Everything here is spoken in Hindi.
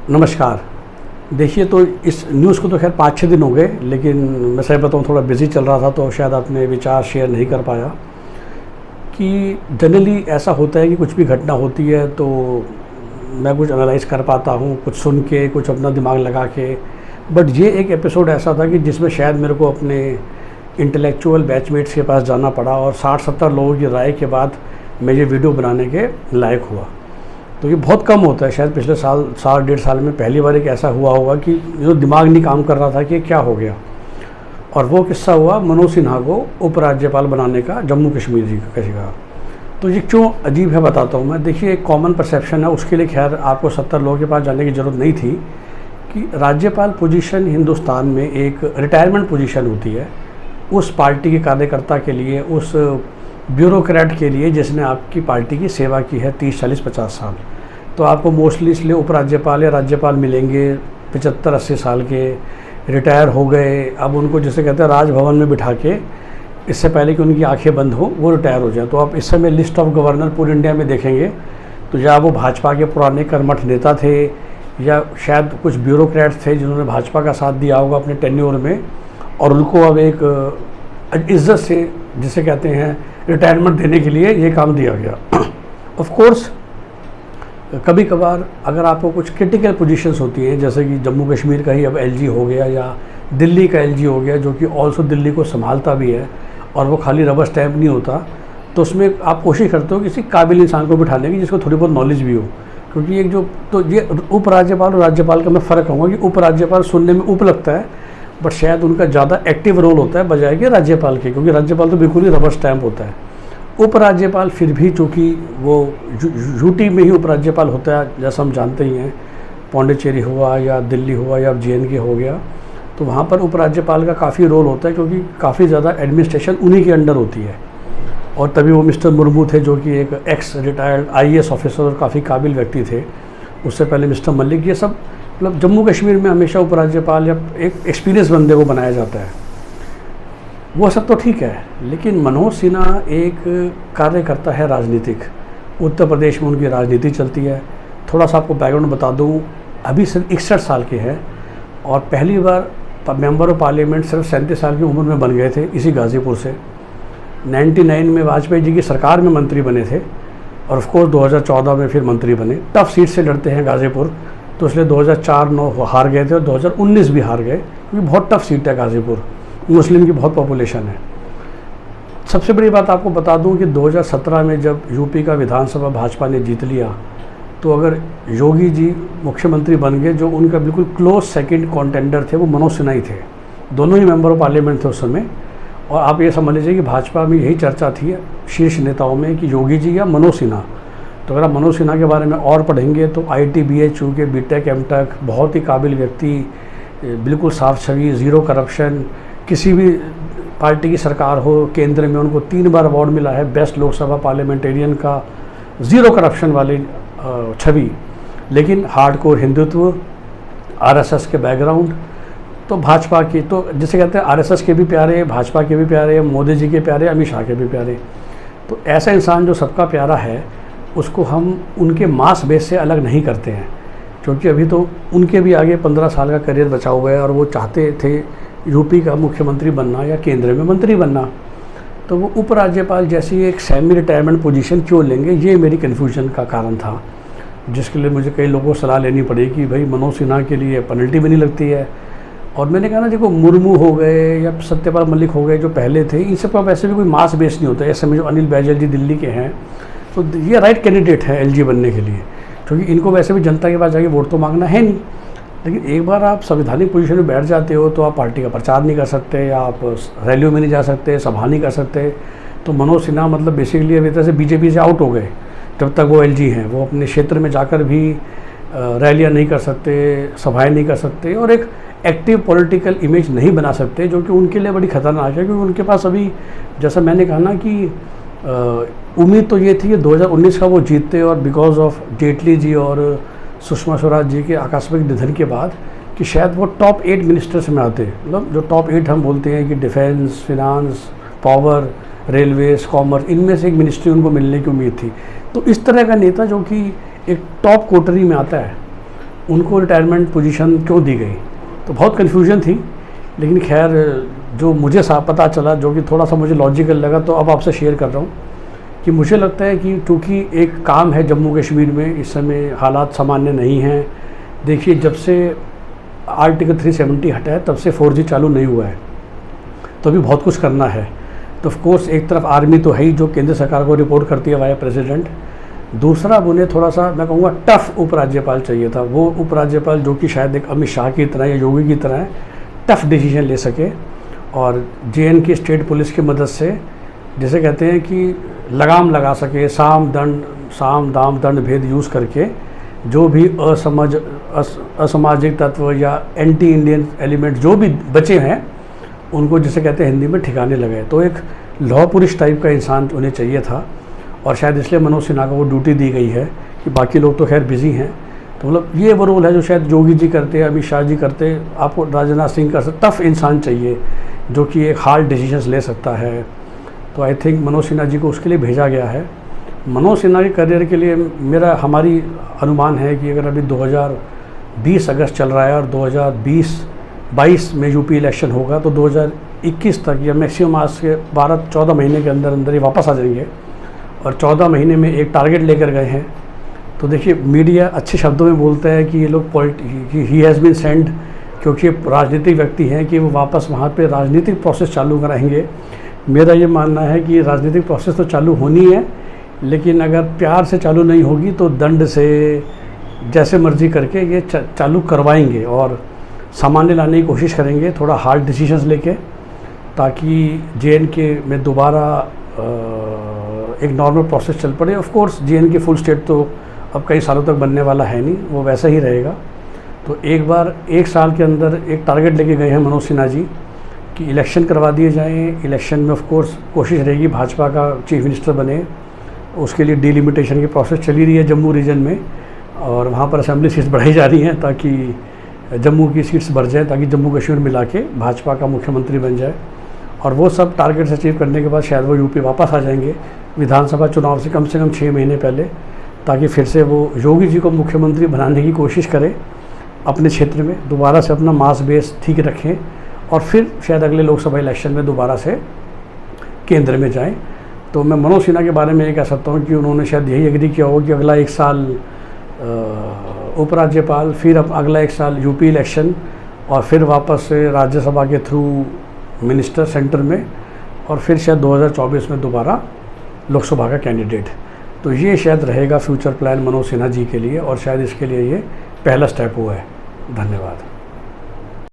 नमस्कार। देखिए, तो इस न्यूज़ को तो खैर 5-6 दिन हो गए, लेकिन मैं सही बताऊँ थोड़ा बिज़ी चल रहा था तो शायद अपने विचार शेयर नहीं कर पाया। कि जनरली ऐसा होता है कि कुछ भी घटना होती है तो मैं कुछ एनालाइज़ कर पाता हूँ, कुछ सुन के, कुछ अपना दिमाग लगा के। बट ये एक एपिसोड ऐसा था कि जिसमें शायद मेरे को अपने इंटेलेक्चुअल बैचमेट्स के पास जाना पड़ा और 60-70 लोगों की राय के बाद मैं ये वीडियो बनाने के लायक हुआ। तो ये बहुत कम होता है, शायद पिछले साल डेढ़ साल में पहली बार एक ऐसा हुआ होगा कि जो दिमाग नहीं काम कर रहा था कि क्या हो गया। और वो किस्सा हुआ मनोज सिन्हा को उपराज्यपाल बनाने का जम्मू कश्मीर जी का। तो ये क्यों अजीब है बताता हूँ मैं। देखिए, एक कॉमन परसेप्शन है, उसके लिए खैर आपको 70 लोगों के पास जाने की ज़रूरत नहीं थी कि राज्यपाल पोजीशन हिंदुस्तान में एक रिटायरमेंट पोजीशन होती है उस पार्टी के कार्यकर्ता के लिए, उस ब्यूरोक्रेट के लिए जिसने आपकी पार्टी की सेवा की है 30, 40, 50 साल। तो आपको मोस्टली इसलिए उपराज्यपाल या राज्यपाल मिलेंगे 75-80 साल के, रिटायर हो गए। अब उनको जैसे कहते हैं राजभवन में बिठा के, इससे पहले कि उनकी आंखें बंद हो वो रिटायर हो जाए। तो आप इस समय लिस्ट ऑफ गवर्नर पूरे इंडिया में देखेंगे तो या वो भाजपा के पुराने कर्मठ नेता थे या शायद कुछ ब्यूरोक्रेट्स थे जिन्होंने भाजपा का साथ दिया होगा अपने टेन्योर में, और उनको अब एक इज्जत से जिसे कहते हैं रिटायरमेंट देने के लिए ये काम दिया गया। ऑफ कोर्स कभी कभार अगर आपको कुछ क्रिटिकल पोजीशंस होती हैं, जैसे कि जम्मू कश्मीर का ही अब एलजी हो गया या दिल्ली का एलजी हो गया, जो कि ऑल्सो दिल्ली को संभालता भी है और वो खाली रबर स्टैम्प नहीं होता, तो उसमें आप कोशिश करते हो किसी काबिल इंसान को बिठाने की जिसको थोड़ी बहुत नॉलेज भी हो। क्योंकि एक जो तो ये उपराज्यपाल और राज्यपाल का मैं फ़र्क कहूँगा कि उपराज्यपाल सुनने में उप लगता है, बट शायद उनका ज़्यादा एक्टिव रोल होता है बजाय कि राज्यपाल के, क्योंकि राज्यपाल तो बिल्कुल ही रबर स्टैम्प होता है। उपराज्यपाल फिर भी चूँकि वो यूटी में ही उपराज्यपाल होता है, जैसा हम जानते ही हैं, पौंडीचेरी हुआ या दिल्ली हुआ या JNK हो गया, तो वहाँ पर उपराज्यपाल का काफ़ी रोल होता है क्योंकि काफ़ी ज़्यादा एडमिनिस्ट्रेशन उन्हीं के अंडर होती है। और तभी वो मिस्टर मुर्मू थे जो कि एक एक्स रिटायर्ड IAS ऑफिसर और काफ़ी काबिल व्यक्ति थे। उससे पहले मिस्टर मलिक, ये सब मतलब जम्मू कश्मीर में हमेशा उपराज्यपाल या एक एक्सपीरियंस बंदे को बनाया जाता है। वो सब तो ठीक है, लेकिन मनोज सिन्हा एक कार्यकर्ता है राजनीतिक। उत्तर प्रदेश में उनकी राजनीति चलती है। थोड़ा सा आपको बैकग्राउंड बता दूँ, अभी सिर्फ 61 साल के हैं और पहली बार मेंबर ऑफ पार्लियामेंट सिर्फ 37 साल की उम्र में बन गए थे इसी गाज़ीपुर से। 99 में वाजपेयी जी की सरकार में मंत्री बने थे और ऑफ कोर्स 2014 में फिर मंत्री बने। टफ सीट से लड़ते हैं गाज़ीपुर, तो इसलिए 2004-09 हार गए थे और 2019 भी हार गए क्योंकि बहुत टफ सीट है गाज़ीपुर, मुस्लिम की बहुत पॉपुलेशन है। सबसे बड़ी बात आपको बता दूं कि 2017 में जब यूपी का विधानसभा भाजपा ने जीत लिया, तो अगर योगी जी मुख्यमंत्री बन गए, जो उनका बिल्कुल क्लोज सेकंड कॉन्टेंडर थे वो मनोज सिन्हा ही थे। दोनों ही मेंबर ऑफ पार्लियामेंट थे उस समय। और आप ये समझ लीजिए कि भाजपा में यही चर्चा थी शीर्ष नेताओं में कि योगी जी या मनोज सिन्हा। तो अगर आप मनोज सिन्हा के बारे में और पढ़ेंगे तो IIT BHU के BTech MTech, बहुत ही काबिल व्यक्ति, बिल्कुल साफ छवि, ज़ीरो करप्शन, किसी भी पार्टी की सरकार हो केंद्र में उनको 3 बार अवार्ड मिला है बेस्ट लोकसभा पार्लियामेंटेरियन का, ज़ीरो करप्शन वाली छवि, लेकिन हार्डकोर हिंदुत्व, RSS के बैकग्राउंड। तो भाजपा की तो जिसे कहते हैं RSS के भी प्यारे, भाजपा के भी प्यारे, मोदी जी के प्यारे, अमित शाह के भी प्यारे। तो ऐसा इंसान जो सबका प्यारा है उसको हम उनके मास बेस से अलग नहीं करते हैं, क्योंकि अभी तो उनके भी आगे 15 साल का करियर बचा हुआ है और वो चाहते थे यूपी का मुख्यमंत्री बनना या केंद्र में मंत्री बनना। तो वो उपराज्यपाल जैसी एक सेमी रिटायरमेंट पोजीशन क्यों लेंगे, ये मेरी कन्फ्यूजन का कारण था, जिसके लिए मुझे कई लोगों को सलाह लेनी पड़ी कि भाई मनोज सिन्हा के लिए पेनल्टी भी नहीं लगती है। और मैंने कहा ना, देखो मुर्मू हो गए या सत्यपाल मलिक हो गए जो पहले थे, इन सब का वैसे भी कोई मास बेस नहीं होता है। ऐसे में जो अनिल बैजल जी दिल्ली के हैं, तो ये राइट कैंडिडेट है LG बनने के लिए, क्योंकि इनको वैसे भी जनता के पास जाके वोट तो मांगना है नहीं। लेकिन एक बार आप संवैधानिक पोजीशन में बैठ जाते हो तो आप पार्टी का प्रचार नहीं कर सकते, आप रैलियों में नहीं जा सकते, सभा नहीं कर सकते। तो मनोज सिन्हा मतलब बेसिकली अभी तरह से BJP से आउट हो गए जब तक वो LG हैं। वो अपने क्षेत्र में जाकर भी रैलियाँ नहीं कर सकते, सभाएं नहीं कर सकते और एक एक्टिव पॉलिटिकल इमेज नहीं बना सकते, जो कि उनके लिए बड़ी खतरनाक है। क्योंकि उनके पास अभी, जैसा मैंने कहा ना कि उम्मीद तो ये थी कि 2019 का वो जीतते, और बिकॉज ऑफ जेटली जी और सुषमा स्वराज जी के आकस्मिक निधन के बाद कि शायद वो टॉप 8 मिनिस्टर्स में आते। मतलब जो टॉप 8 हम बोलते हैं कि defence, finance, power, railways, commerce, इनमें से एक मिनिस्ट्री उनको मिलने की उम्मीद थी। तो इस तरह का नेता जो कि एक टॉप कोटरी में आता है, उनको रिटायरमेंट पोजीशन क्यों दी गई। तो बहुत कन्फ्यूजन थी, लेकिन खैर जो मुझे पता चला, जो कि थोड़ा सा मुझे लॉजिकल लगा, तो अब आपसे शेयर कर रहा हूँ कि मुझे लगता है कि चूँकि एक काम है जम्मू कश्मीर में, इस समय हालात सामान्य नहीं हैं। देखिए, जब से आर्टिकल 370 हटा है तब से 4G चालू नहीं हुआ है, तो अभी बहुत कुछ करना है। तो ऑफ कोर्स एक तरफ आर्मी तो है ही जो केंद्र सरकार को रिपोर्ट करती है वाया प्रेसिडेंट, दूसरा उन्हें थोड़ा सा मैं कहूँगा टफ उपराज्यपाल चाहिए था। वो उपराज्यपाल जो कि शायद एक अमित शाह की तरह या योगी की तरह टफ डिसीजन ले सके और JNK स्टेट पुलिस की मदद से, जैसे कहते हैं कि लगाम लगा सके, साम दाम दंड भेद यूज़ करके जो भी असामाजिक तत्व या एंटी इंडियन एलिमेंट जो भी बचे हैं उनको, जिसे कहते हैं हिंदी में, ठिकाने लगे। तो एक लॉ पुलिस टाइप का इंसान उन्हें चाहिए था, और शायद इसलिए मनोज सिन्हा को वो ड्यूटी दी गई है कि बाकी लोग तो खैर बिजी हैं। तो मतलब ये वो रोल है जो शायद योगी जी करते, अमित शाह जी करते, आपको राजनाथ सिंह कर सकते। टफ इंसान चाहिए जो कि एक हार्ड डिसीजंस ले सकता है। तो आई थिंक मनोज सिन्हा जी को उसके लिए भेजा गया है। मनोज सिन्हा के करियर के लिए हमारी अनुमान है कि अगर अभी 2020 अगस्त चल रहा है और 2022 में यूपी इलेक्शन होगा, तो 2021 तक या मैक्सिमम आज के 12-14 महीने के अंदर अंदर ये वापस आ जाएंगे। और 14 महीने में एक टारगेट लेकर गए हैं। तो देखिए, मीडिया अच्छे शब्दों में बोलता है कि ये लोग ही हैज़ बीन सेंड, क्योंकि राजनीतिक व्यक्ति हैं, कि वो वापस वहाँ पे राजनीतिक प्रोसेस चालू कराएंगे। मेरा ये मानना है कि राजनीतिक प्रोसेस तो चालू होनी है, लेकिन अगर प्यार से चालू नहीं होगी तो दंड से, जैसे मर्जी करके ये चालू करवाएंगे और सामान्य लाने की कोशिश करेंगे, थोड़ा हार्ड डिसीजंस लेके, ताकि JNK में दोबारा एक नॉर्मल प्रोसेस चल पड़े। Of course JNK full state तो अब कई सालों तक बनने वाला है नहीं, वो वैसा ही रहेगा। तो एक बार 1 साल के अंदर एक टारगेट लेके गए हैं मनोज सिन्हा जी कि इलेक्शन करवा दिए जाएँ। इलेक्शन में ऑफ कोर्स कोशिश रहेगी भाजपा का चीफ मिनिस्टर बने। उसके लिए डिलिमिटेशन की प्रोसेस चली रही है जम्मू रीजन में, और वहाँ पर असेंबली सीट्स बढ़ाई जा रही हैं ताकि जम्मू की सीट्स बढ़ जाएँ, ताकि जम्मू कश्मीर मिला के भाजपा का मुख्यमंत्री बन जाए। और वो सब टारगेट्स अचीव करने के बाद शायद वो यूपी वापस आ जाएंगे विधानसभा चुनाव से कम 6 महीने पहले, ताकि फिर से वो योगी जी को मुख्यमंत्री बनाने की कोशिश करें अपने क्षेत्र में, दोबारा से अपना मास बेस ठीक रखें, और फिर शायद अगले लोकसभा इलेक्शन में दोबारा से केंद्र में जाएं। तो मैं मनोज सिन्हा के बारे में ये कह सकता हूँ कि उन्होंने शायद यही एग्री किया हो कि अगला 1 साल उपराज्यपाल, फिर अगला 1 साल यूपी इलेक्शन, और फिर वापस से राज्यसभा के थ्रू मिनिस्टर सेंटर में, और फिर शायद 2024 में दोबारा लोकसभा का कैंडिडेट। तो ये शायद रहेगा फ्यूचर प्लान मनोज सिन्हा जी के लिए, और शायद इसके लिए ये पहला स्टेप हुआ है। धन्यवाद।